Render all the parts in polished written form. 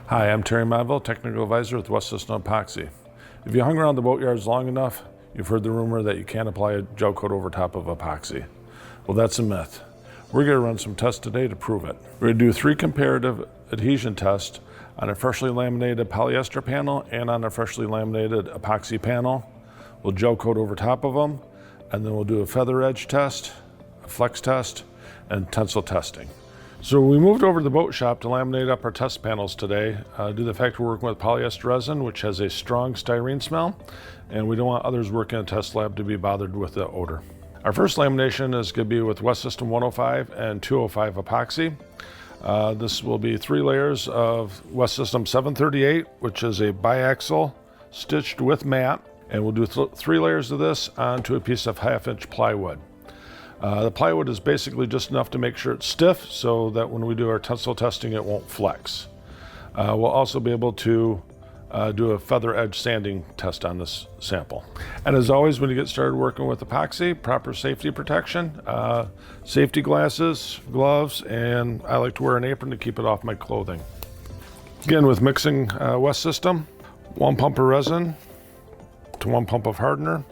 Hi, I'm Terry Madville, Technical Advisor with WEST SYSTEM Epoxy. If you hung around the boat yards long enough, you've heard the rumor that you can't apply a gel coat over top of epoxy. Well, that's a myth. We're going to run some tests today to prove it. We're going to do 3 comparative adhesion tests on a freshly laminated polyester panel and on a freshly laminated epoxy panel. We'll gel coat over top of them, and then we'll do a feather edge test, a flex test, and tensile testing. So we moved over to the boat shop to laminate up our test panels today due to the fact we're working with polyester resin, which has a strong styrene smell, and we don't want others working in a test lab to be bothered with the odor. Our first lamination is going to be with WEST SYSTEM 105 and 205 epoxy. This will be 3 layers of WEST SYSTEM 738, which is a biaxial stitched with mat, and we'll do 3 layers of this onto a piece of 1/2-inch plywood. The plywood is basically just enough to make sure it's stiff so that when we do our tensile testing it won't flex. We'll also be able to do a feather edge sanding test on this sample. And as always, when you get started working with epoxy, proper safety protection, safety glasses, gloves, and I like to wear an apron to keep it off my clothing. Again, with mixing WEST SYSTEM, 1 pump of resin to 1 pump of hardener,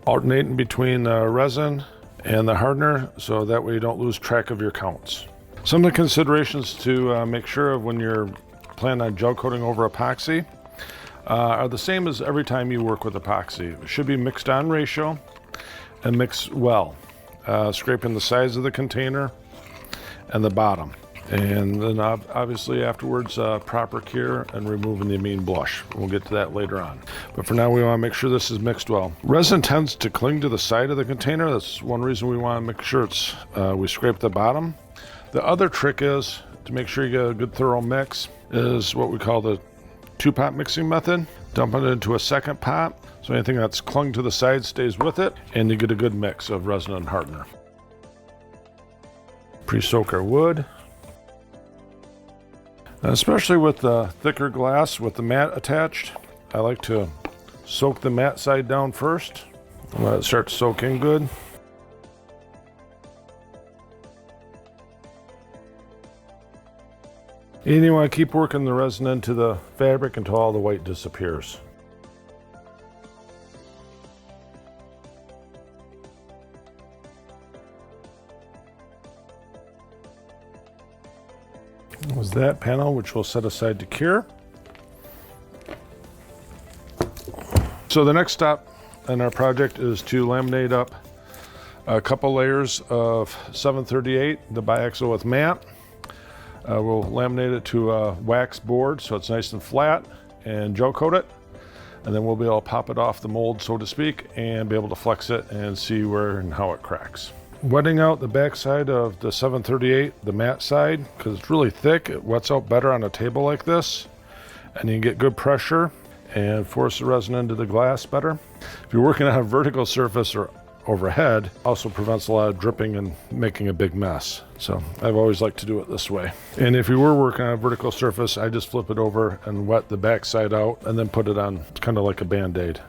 alternating between the resin and the hardener so that way you don't lose track of your counts. Some of the considerations to make sure of when you're planning on gel coating over epoxy are the same as every time you work with epoxy. It should be mixed on ratio and mixed well, scraping the sides of the container and the bottom. And then obviously afterwards, proper cure and removing the amine blush. We'll get to that later on. But for now, we want to make sure this is mixed well. Resin tends to cling to the side of the container. That's one reason we want to make sure we scrape the bottom. The other trick is to make sure you get a good thorough mix is what we call the 2-pot mixing method. Dump it into a second pot, so anything that's clung to the side stays with it, and you get a good mix of resin and hardener. Pre-soak our wood. Especially with the thicker glass with the mat attached, I like to soak the mat side down first and let it start soaking good. And you want to keep working the resin into the fabric until all the white disappears. Was that panel, which we'll set aside to cure. So the next step in our project is to laminate up a couple layers of 738, the biaxial with mat. We'll laminate it to a wax board so it's nice and flat and gel coat it. And then we'll be able to pop it off the mold, so to speak, and be able to flex it and see where and how it cracks. Wetting out the back side of the 738, the matte side, because it's really thick. It wets out better on a table like this, and you can get good pressure and force the resin into the glass better. If you're working on a vertical surface or overhead, also prevents a lot of dripping and making a big mess. So I've always liked to do it this way. And if you were working on a vertical surface, I just flip it over and wet the back side out and then put it on kind of like a Band-Aid.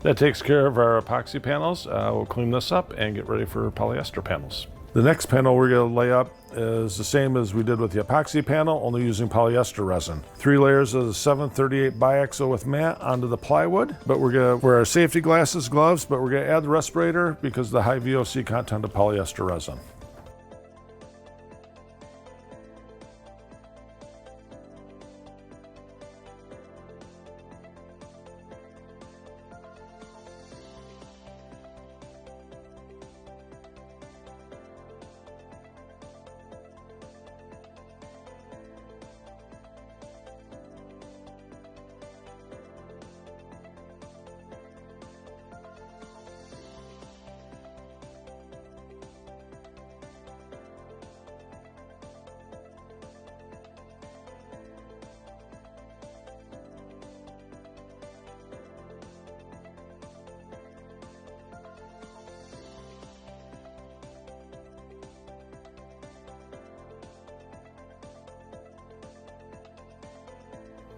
That takes care of our epoxy panels. We'll clean this up and get ready for polyester panels. The next panel we're going to lay up is the same as we did with the epoxy panel, only using polyester resin. 3 layers of the 738 biaxial with mat onto the plywood, but we're going to wear our safety glasses, gloves, but we're going to add the respirator because of the high VOC content of polyester resin.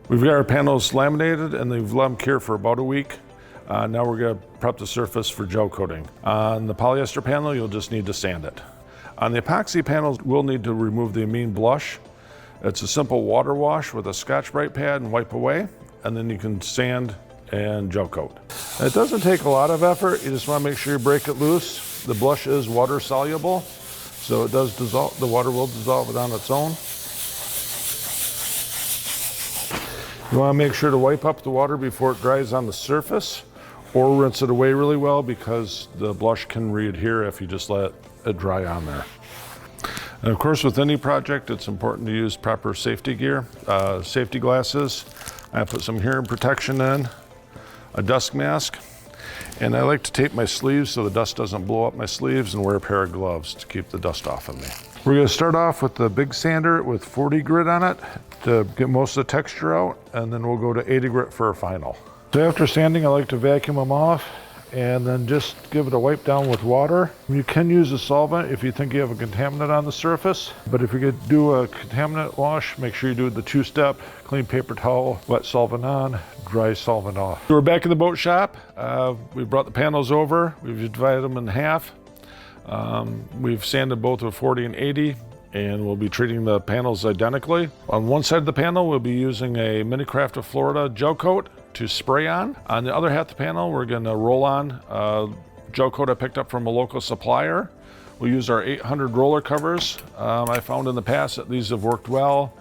We've got our panels laminated and they've let them cure for about a week. Now we're going to prep the surface for gel coating. On the polyester panel, you'll just need to sand it. On the epoxy panels, we'll need to remove the amine blush. It's a simple water wash with a Scotch-Brite pad and wipe away, and then you can sand and gel coat. It doesn't take a lot of effort. You just want to make sure you break it loose. The blush is water soluble, so it does dissolve. The water will dissolve it on its own. You want to make sure to wipe up the water before it dries on the surface, or rinse it away really well, because the blush can re-adhere if you just let it dry on there. And of course, with any project, it's important to use proper safety gear, safety glasses. I put some hearing protection in, a dust mask, and I like to tape my sleeves so the dust doesn't blow up my sleeves, and wear a pair of gloves to keep the dust off of me. We're going to start off with the big sander with 40 grit on it to get most of the texture out, and then we'll go to 80 grit for a final. So after sanding, I like to vacuum them off and then just give it a wipe down with water. You can use a solvent if you think you have a contaminant on the surface, but if you're going to do a contaminant wash, make sure you do the two-step: clean paper towel, wet solvent on, dry solvent off. So we're back in the boat shop. We brought the panels over. We've divided them in half. We've sanded both with 40 and 80, and we'll be treating the panels identically. On one side of the panel, we'll be using a Minicraft of Florida gel coat to spray on. On the other half of the panel, we're going to roll on gel coat I picked up from a local supplier. We'll use our 800 roller covers. I found in the past that these have worked well.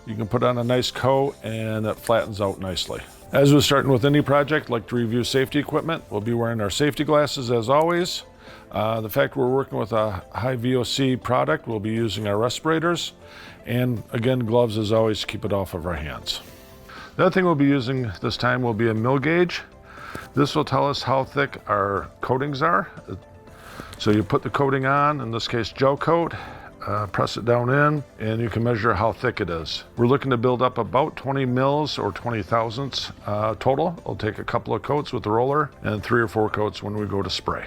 You can put on a nice coat and it flattens out nicely. As we're starting with any project, like to review safety equipment, we'll be wearing our safety glasses as always. The fact we're working with a high VOC product, we'll be using our respirators, and again, gloves as always to keep it off of our hands. The other thing we'll be using this time will be a mill gauge. This will tell us how thick our coatings are. So you put the coating on, in this case gel coat, press it down in, and you can measure how thick it is. We're looking to build up about 20 mils or 20 thousandths total. It'll take a couple of coats with the roller and 3 or 4 coats when we go to spray.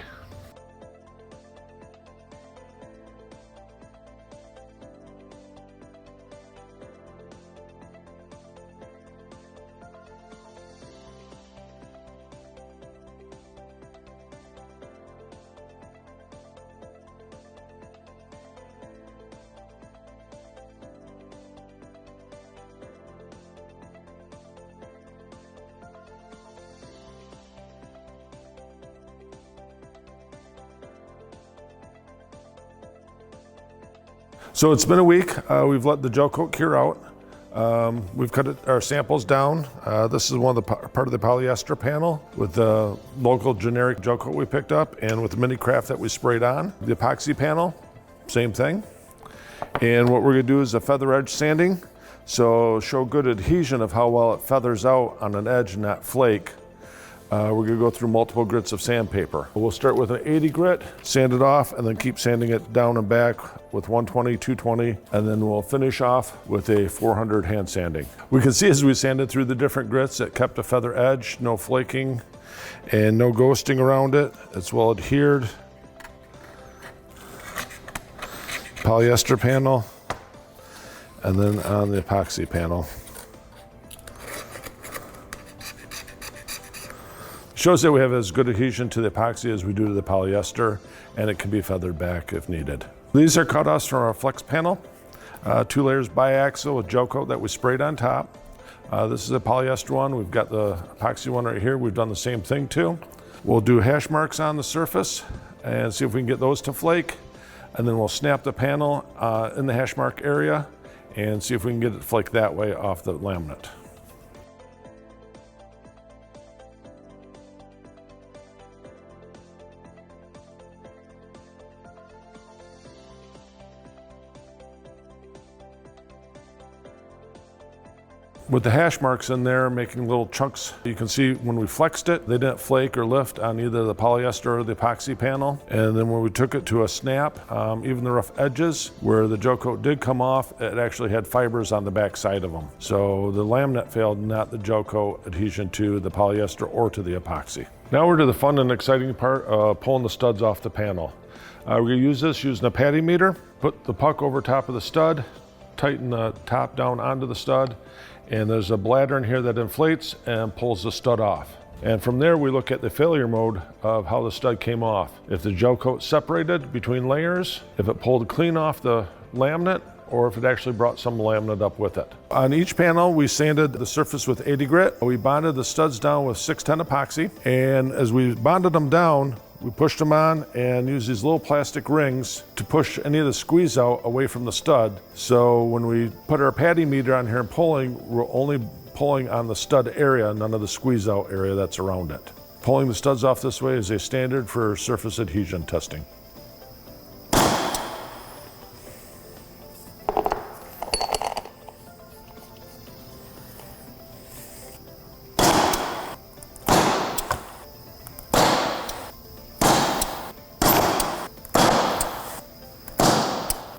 So it's been a week. We've let the gel coat cure out. We've cut our samples down. This is one of the part of the polyester panel with the local generic gel coat we picked up, and with the Minicraft that we sprayed on. The epoxy panel, same thing. And what we're gonna do is a feather edge sanding. So show good adhesion of how well it feathers out on an edge and not flake. We're gonna go through multiple grits of sandpaper. We'll start with an 80 grit, sand it off, and then keep sanding it down and back with 120, 220, and then we'll finish off with a 400 hand sanding. We can see as we sanded through the different grits, it kept a feather edge, no flaking, and no ghosting around it. It's well adhered. Polyester panel, and then on the epoxy panel. Shows that we have as good adhesion to the epoxy as we do to the polyester, and it can be feathered back if needed. These are cutoffs from our flex panel. 2 layers biaxial with gel coat that we sprayed on top. This is a polyester one. We've got the epoxy one right here. We've done the same thing too. We'll do hash marks on the surface and see if we can get those to flake. And then we'll snap the panel in the hash mark area and see if we can get it flake that way off the laminate. With the hash marks in there, making little chunks, you can see when we flexed it, they didn't flake or lift on either the polyester or the epoxy panel. And then when we took it to a snap, even the rough edges where the gel coat did come off, it actually had fibers on the back side of them. So the laminate failed, not the gel coat adhesion to the polyester or to the epoxy. Now we're to the fun and exciting part of pulling the studs off the panel. We're gonna use this using a PATTI meter, put the puck over top of the stud, tighten the top down onto the stud, and there's a bladder in here that inflates and pulls the stud off. And from there, we look at the failure mode of how the stud came off. If the gel coat separated between layers, if it pulled clean off the laminate, or if it actually brought some laminate up with it. On each panel, we sanded the surface with 80 grit. We bonded the studs down with 610 epoxy. And as we bonded them down, we pushed them on and used these little plastic rings to push any of the squeeze out away from the stud. So when we put our PATTI meter on here and pulling, we're only pulling on the stud area, none of the squeeze out area that's around it. Pulling the studs off this way is a standard for surface adhesion testing.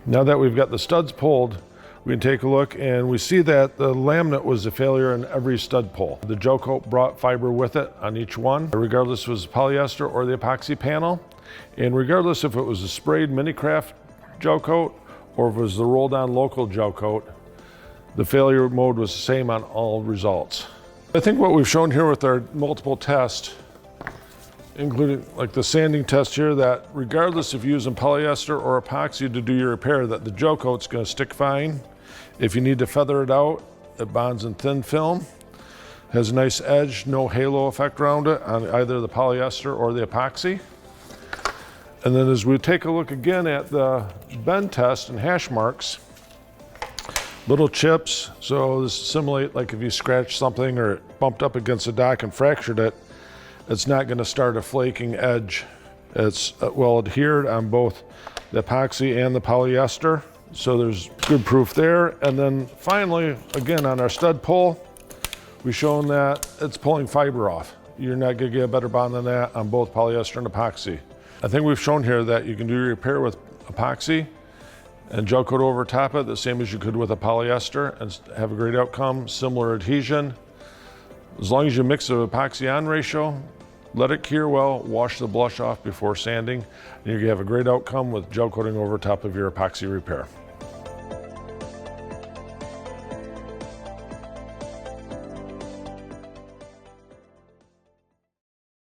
Now that we've got the studs pulled, we can take a look and we see that the laminate was a failure in every stud pull. The gel coat brought fiber with it on each one, regardless if it was polyester or the epoxy panel. And regardless if it was a sprayed Minicraft gel coat or if it was the rolled on local gel coat, the failure mode was the same on all results. I think what we've shown here with our multiple tests, including like the sanding test here, that regardless if you're using polyester or epoxy to do your repair, that the gel coat's going to stick fine. If you need to feather it out, it bonds in thin film, has a nice edge, no halo effect around it on either the polyester or the epoxy. And then as we take a look again at the bend test and hash marks, little chips, so this simulate like if you scratched something or it bumped up against a dock and fractured it, it's not going to start a flaking edge. It's well adhered on both the epoxy and the polyester, so there's good proof there. And then finally, again on our stud pull, we've shown that it's pulling fiber off. You're not going to get a better bond than that on both polyester and epoxy. I think we've shown here that you can do your repair with epoxy and gel coat over top it the same as you could with a polyester and have a great outcome, similar adhesion. As long as you mix the epoxy on ratio, let it cure well, wash the blush off before sanding, and you have a great outcome with gel coating over top of your epoxy repair.